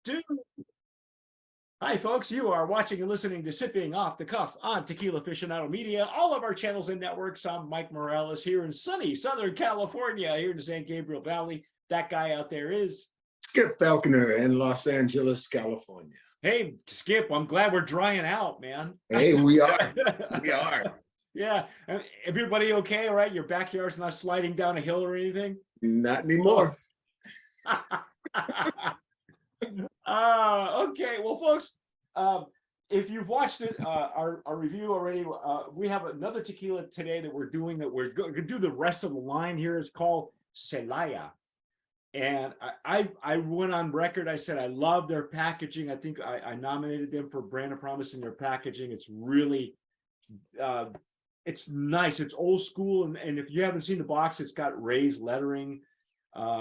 Dude. Hi, folks. You are watching and listening to Sipping Off the Cuff on Tequila Aficionado Media. All of our channels and networks. I'm Mike Morales here in sunny Southern California, here in the San Gabriel Valley. That guy out there is Skip Falconer in Los Angeles, California. Hey, Skip, I'm glad we're drying out, man. Hey, we are. We are. Yeah. Everybody okay? All right. Your backyard's not sliding down a hill or anything? Not anymore. Okay. Well, folks, if you've watched it, our review already, we have another tequila today that we're doing that we're going to do the rest of the line here. It's called Celaya. And I went on record. I said I love their packaging. I think I nominated them for Brand of Promise in their packaging. It's really, it's nice. It's old school. And if you haven't seen the box, it's got raised lettering,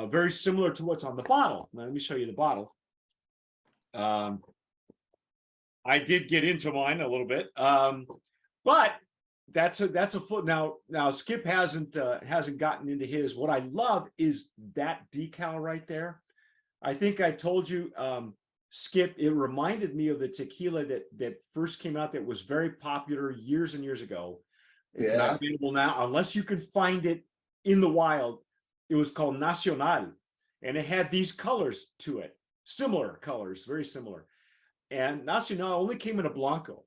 very similar to what's on the bottle. Now, let me show you the bottle. I did get into mine a little bit, but that's a foot. Now Skip hasn't gotten into his. What I love is that decal right there. I think I told you, Skip, it reminded me of the tequila that first came out that was very popular years and years ago. It's not available now unless you can find it in the wild. It was called Nacional, and it had these colors to it, similar colors, very similar. And Nacional only came in a Blanco,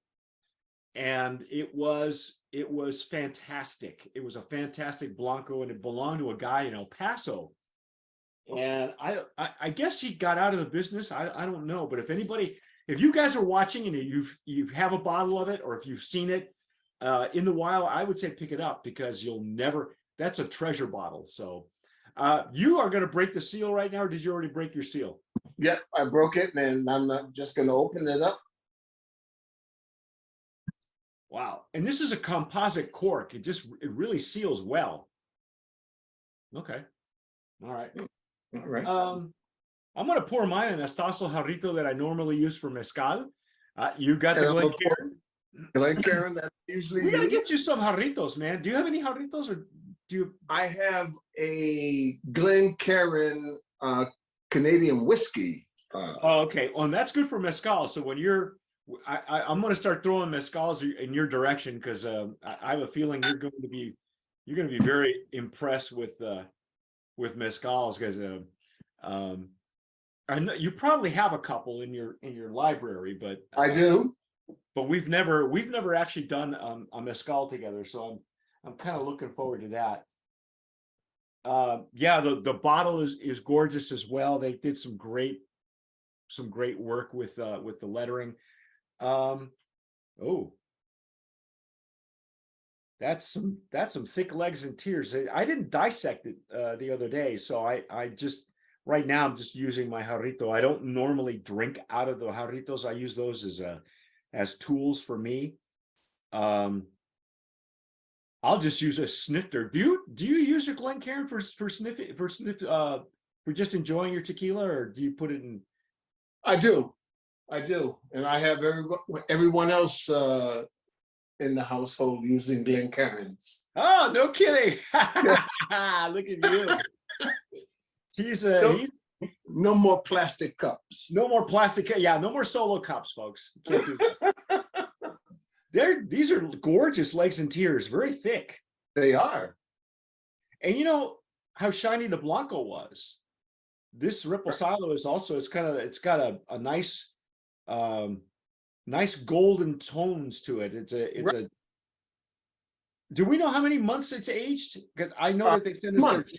and it was fantastic. It was a fantastic Blanco, and it belonged to a guy in El Paso. And I guess he got out of the business. I don't know, but if you guys are watching and you have a bottle of it, or if you've seen it in the wild, I would say pick it up, because you'll never. That's a treasure bottle. So you are going to break the seal right now, or did you already break your seal? Yep, I broke it, and I'm not just going to open it up. Wow. And this is a composite cork. It really seals well. Okay. All right. All right. I'm going to pour mine in a Estazo jarrito that I normally use for mezcal. You got the Glencairn that usually we got to get you some jarritos, man. Do you have any jarritos, or do you? I have a Glencairn Canadian whiskey. Oh, okay. Well, and that's good for mezcal. So when I'm going to start throwing mezcals in your direction, because I have a feeling you're going to be very impressed with mezcals, because I know you probably have a couple in your library, but I do. But we've never actually done a mezcal together, so I'm kind of looking forward to that. Yeah, the bottle is gorgeous as well. They did some great work with the lettering. Oh, that's some thick legs and tears. I didn't dissect it the other day, so I just right now I'm just using my jarrito. I don't normally drink out of the jarritos. I use those as tools for me. I'll just use a snifter. Do you use your Glencairn for just enjoying your tequila, or do you put it in? I do, and I have everyone else in the household using Glencairns. Oh, no kidding! Look at you. He's no more plastic cups. No more plastic. Yeah, no more solo cups, folks. Can't do that. These are gorgeous legs and tears, very thick. They are. And you know how shiny the Blanco was. This Reposado is also, it's got a nice nice golden tones to it. It's a do we know how many months it's aged? Because I know that they send us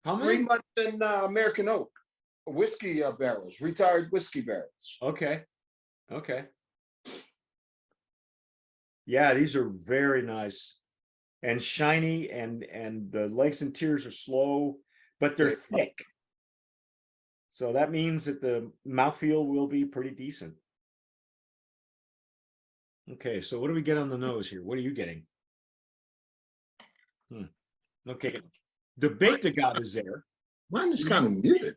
how many? 3 months in American oak whiskey barrels, retired whiskey barrels. Okay. Yeah, these are very nice and shiny, and the legs and tears are slow, but they're thick. So that means that the mouthfeel will be pretty decent. Okay, so what do we get on the nose here? What are you getting? Okay, the baked agave is there. Mine is kind of muted.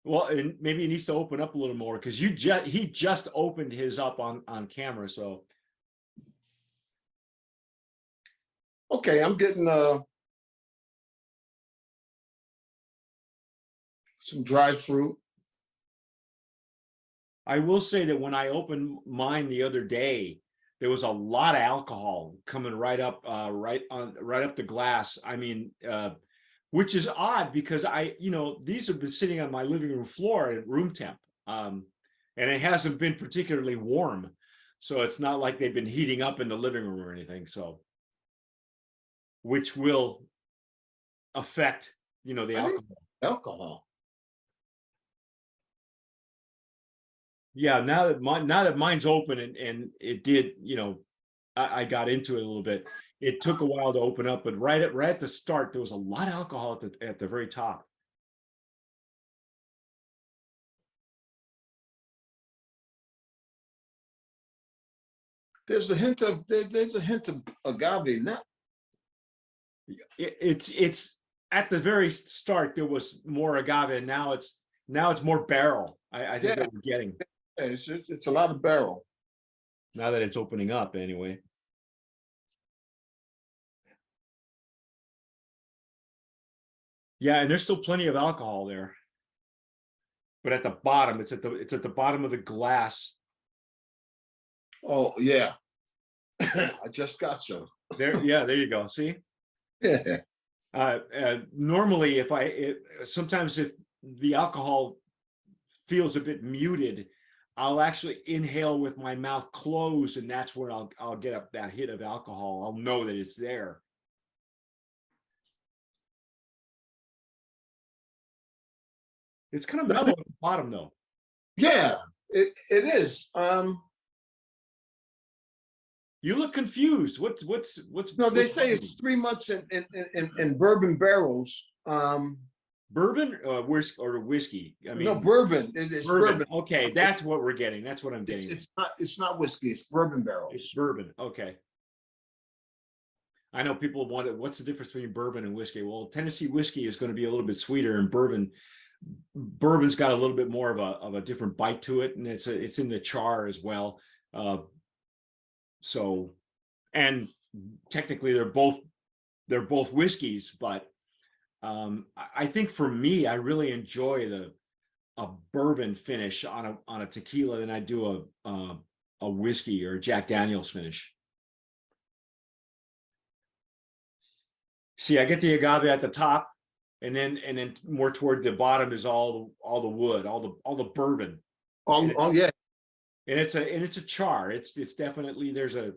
Well, and maybe he needs to open up a little more, because he just opened his up on camera. So okay, I'm getting some dried fruit. I will say that when I opened mine the other day, there was a lot of alcohol coming right up, right up the glass. I mean, which is odd because these have been sitting on my living room floor at room temp, and it hasn't been particularly warm, so it's not like they've been heating up in the living room or anything. So, which will affect, the I think alcohol. alcohol. Yeah, now that mine's open and it did, I got into it a little bit. It took a while to open up, but right at the start, there was a lot of alcohol at the very top. There's a hint of agave nut. It's at the very start there was more agave, and now it's more barrel. I think Yeah, that we're getting it's a lot of barrel. now that it's opening up anyway. Yeah, and there's still plenty of alcohol there, but at the bottom, it's at the bottom of the glass. Oh yeah, I just got some. There, yeah, there you go. See. Yeah. Normally, sometimes if the alcohol feels a bit muted, I'll actually inhale with my mouth closed, and that's where I'll get up that hit of alcohol. I'll know that it's there. It's kind of mellow at the bottom, though. Yeah, it is. You look confused. What's No, they say it's 3 months in bourbon barrels. Bourbon or whiskey? I mean, no, bourbon. It's bourbon. bourbon. Okay, that's what we're getting. That's what I'm getting. It's not whiskey. It's bourbon barrels. It's bourbon. Okay. I know people want what's the difference between bourbon and whiskey? Well, Tennessee whiskey is going to be a little bit sweeter, and bourbon's got a little bit more of a different bite to it, and it's in the char as well. So, and technically they're both whiskeys, but I think for me, I really enjoy a bourbon finish on a tequila than I do a whiskey or a Jack Daniel's finish. See, I get the agave at the top, and then more toward the bottom is all the wood, all the bourbon. Oh yeah. And it's a char. It's definitely there's a.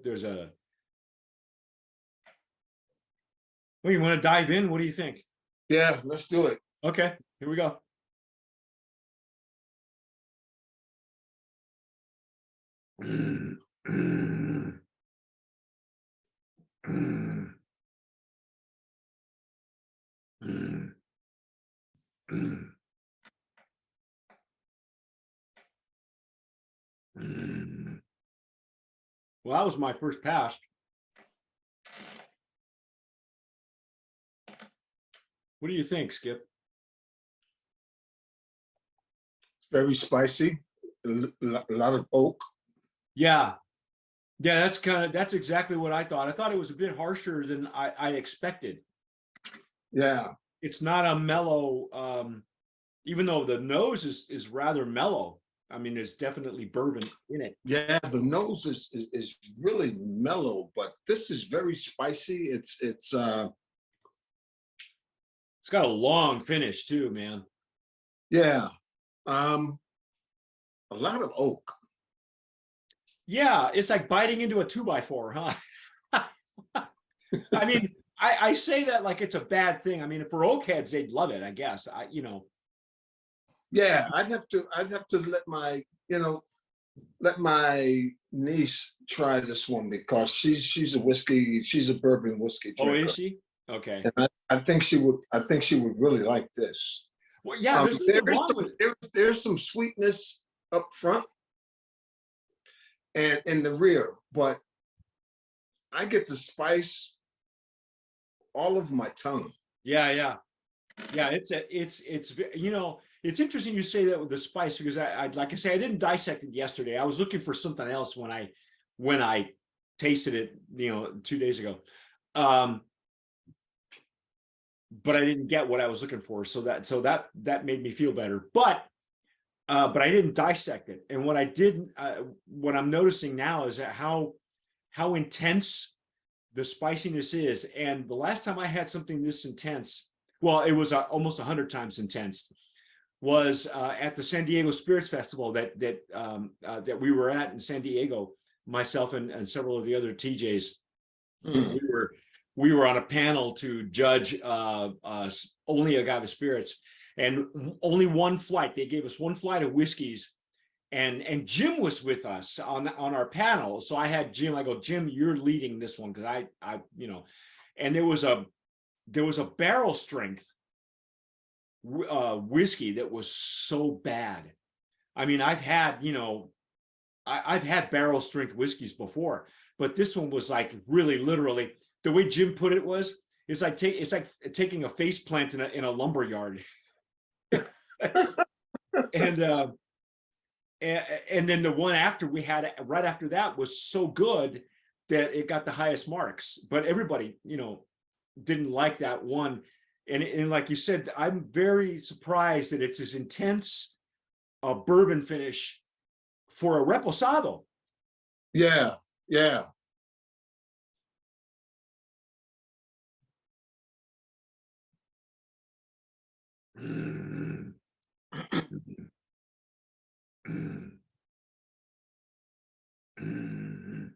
Well, you want to dive in? What do you think? Yeah, let's do it. Okay, here we go. Well, that was my first pass. What do you think, Skip? Very spicy. A lot of oak. Yeah. Yeah, that's exactly what I thought. I thought it was a bit harsher than I expected. Yeah. It's not a mellow, even though the nose is rather mellow. I mean, there's definitely bourbon in it. Yeah, the nose is really mellow, but this is very spicy. It's got a long finish too, man. Yeah. A lot of oak. Yeah, it's like biting into a 2x4, huh? I mean, I say that like it's a bad thing. I mean, for oak heads, they'd love it, I guess. Yeah, I'd have to let my niece try this one because she's a bourbon whiskey drinker. Oh, is she? Okay. And I think she would really like this. Well, yeah, there's some sweetness up front and in the rear, but I get the spice all over my tongue. Yeah. It's it's interesting you say that with the spice, because I like I say, I didn't dissect it yesterday. I was looking for something else when I tasted it, 2 days ago. But I didn't get what I was looking for. So that made me feel better. But but I didn't dissect it. And what I did, what I'm noticing now is that how intense the spiciness is. And the last time I had something this intense, well, it was almost 100 times intense, was at the San Diego Spirits Festival that we were at in San Diego. Myself and several of the other TJs, we were on a panel to judge only agave spirits, and only one flight. They gave us one flight of whiskeys, and Jim was with us on our panel. So I had Jim. I go, Jim, you're leading this one, because I and there was a barrel strength whiskey that was so bad. I mean, I've had I've had barrel strength whiskeys before, but this one was like really literally, the way Jim put it was, it's like taking a face plant in a lumber yard. and then the one after we had right after that was so good that it got the highest marks, but everybody didn't like that one. And like you said, I'm very surprised that it's as intense a bourbon finish for a reposado. Yeah, yeah. Mm. Mm. Mm.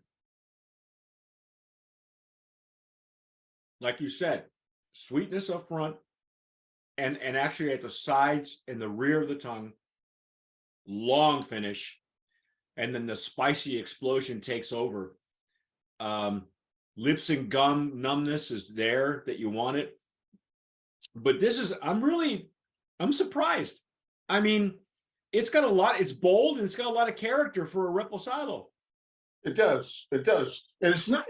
Like you said, sweetness up front, and actually at the sides and the rear of the tongue, long finish, and then the spicy explosion takes over. Lips and gum numbness is there that you want it, but this is, I'm surprised. I mean, it's got a lot, it's bold, and it's got a lot of character for a reposado. It does, and it's not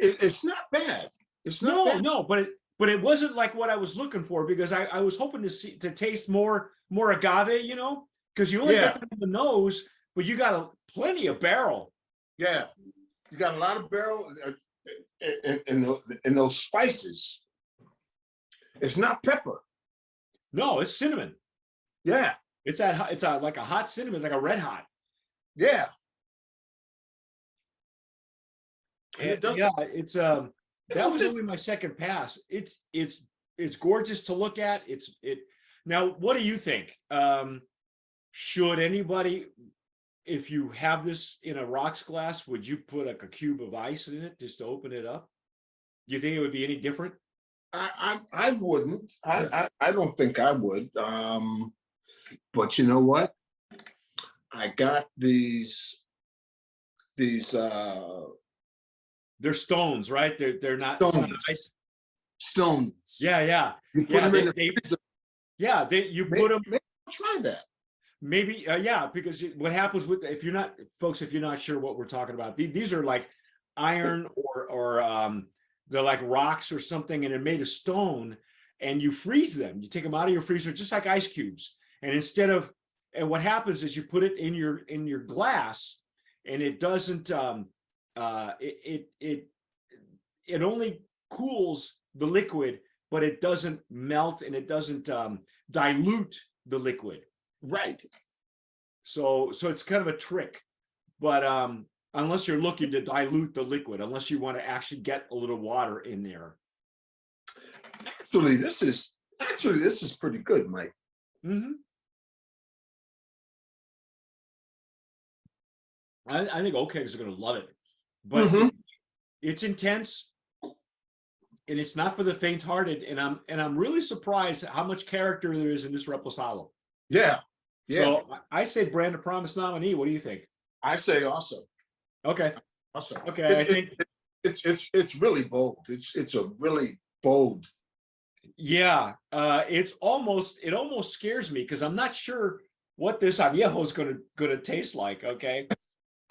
bad. It's not bad. No, but it wasn't like what I was looking for, because I was hoping to taste more agave, because you only get that in the nose, but you got plenty of barrel. Yeah, you got a lot of barrel in those spices. It's not pepper. No, it's cinnamon. Yeah, it's like a hot cinnamon, like a red hot. Yeah, and it does. Yeah, it's that was only my second pass. It's gorgeous to look at. Now, what do you think? Should anybody, if you have this in a rocks glass, would you put like a cube of ice in it just to open it up? Do you think it would be any different? I wouldn't. I don't think I would. But you know what? I got these. They're stones, right? They're not stones. Ice. Stones. Yeah. You put them in the freezer. Yeah, you put them. Maybe I'll try that. Maybe, yeah, because what happens with, if you're not sure what we're talking about, these are like iron or they're like rocks or something, and they're made of stone, and you freeze them. You take them out of your freezer just like ice cubes, and and what happens is you put it in your glass, and it doesn't it only cools the liquid, but it doesn't melt, and it doesn't dilute the liquid. Right. So it's kind of a trick, but unless you're looking to dilute the liquid, unless you want to actually get a little water in there. Actually, this is pretty good, Mike. Mm-hmm. I think OKEGs are going to love it, but it's intense, and it's not for the faint-hearted. And I'm really surprised how much character there is in this reposado. Yeah. So I say Brand of Promise nominee. What do you think? I say awesome. Okay. Awesome. Okay. I think it's really bold. It's a really bold. Yeah. It almost scares me, because I'm not sure what this añejo is gonna taste like. Okay.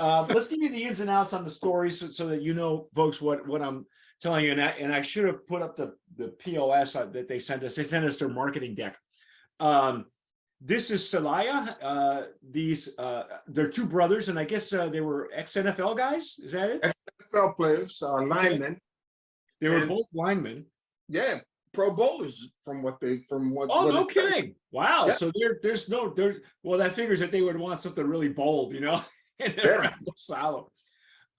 Let's give you the ins and outs on the story, so that folks, what I'm telling you. And I should have put up the POS that they sent us. They sent us their marketing deck. This is Celaya. They're two brothers, and I guess they were ex-NFL guys. Is that it? Ex-NFL players, linemen. They were both linemen. Yeah, Pro Bowlers from what Oh, what no it says. kidding. Wow. Yeah, So there's no there. Well, that figures that they would want something really bold, in the yeah, Reposado.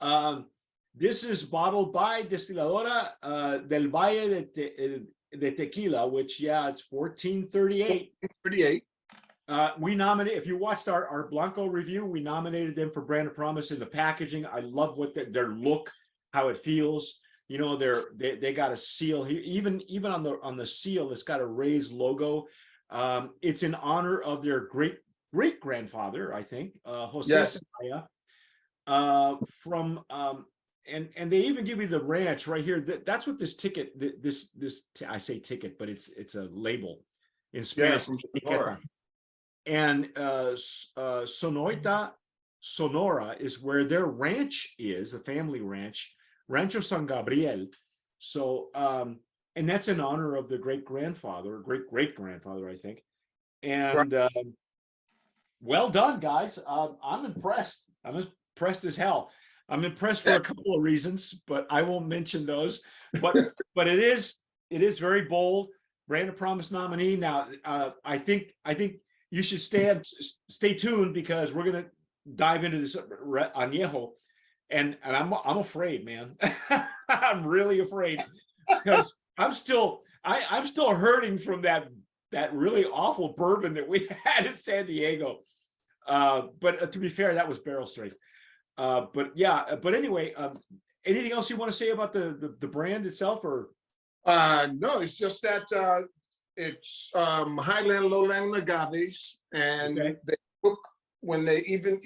Um, this is bottled by Destiladora del Valle de Tequila, which, yeah, it's 1438. 38. We nominated, if you watched our Blanco review, we nominated them for Brand of Promise in the packaging. I love what their look, how it feels. They got a seal here, even on the seal, it's got a raised logo. It's in honor of their great grandfather, I think, Jose Yes. Celaya, from and they even give you the ranch right here. That's what this ticket, I say ticket, but it's a label in Spanish. Yes. And Sonora is where their ranch is, the family ranch, Rancho San Gabriel. So, and that's in honor of the great great grandfather, I think. Right. And well done, guys. I'm impressed. I'm impressed as hell. I'm impressed for a couple of reasons, but I won't mention those. But it is very bold. Brand of Promise nominee. Now, I think you should stay tuned, because we're gonna dive into this añejo, and I'm afraid, man. I'm really afraid, because I'm still hurting from that really awful bourbon that we had in San Diego. But to be fair, that was barrel strength. But yeah, but anyway, anything else you want to say about the brand itself, or? No, it's just that it's highland, lowland agaves, and Okay. they cook when they even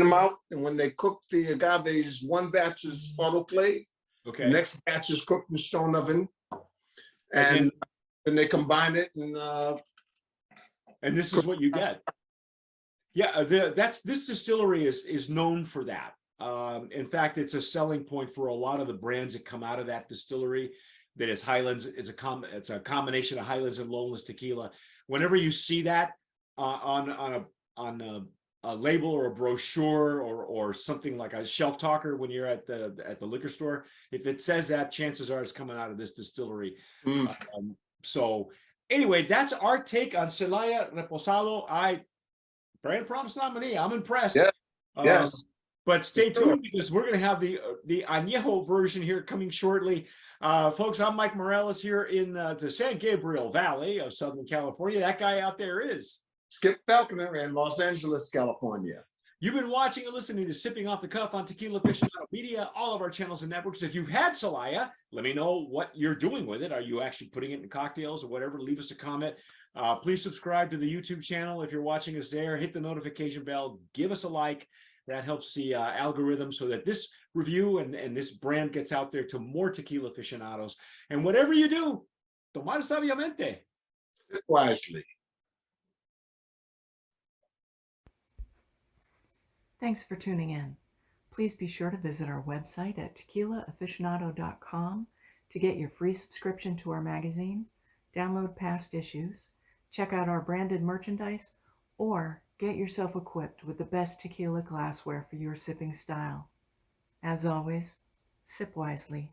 them out, and when they cook the agaves, one batch is autoclave, Okay. next batch is cooked in stone oven, And then they combine it, and this is what you get. Yeah, this distillery is known for that. In fact, it's a selling point for a lot of the brands that come out of that distillery. That is Highlands. It's a combination of Highlands and Lowlands tequila. Whenever you see that on a label or a brochure or something like a shelf talker when you're at the liquor store, if it says that, chances are it's coming out of this distillery. So anyway, that's our take on Celaya Reposado. Brand Promise nominee. I'm impressed. yeah, yes. But stay tuned, because we're going to have the añejo version here coming shortly. Folks, I'm Mike Morales here in the San Gabriel Valley of Southern California. That guy out there is Skip Falconer in Los Angeles, California. You've been watching and listening to Sipping Off the Cuff on Tequila Aficionado Media, all of our channels and networks. If you've had Celaya, let me know what you're doing with it. Are you actually putting it in cocktails or whatever? Leave us a comment. Please subscribe to the YouTube channel if you're watching us there. Hit the notification bell. Give us a like. That helps the algorithm, so that this review and this brand gets out there to more tequila aficionados. And whatever you do, tomar sabiamente. Wisely. Thanks for tuning in. Please be sure to visit our website at tequilaaficionado.com to get your free subscription to our magazine, download past issues, check out our branded merchandise, or get yourself equipped with the best tequila glassware for your sipping style. As always, sip wisely.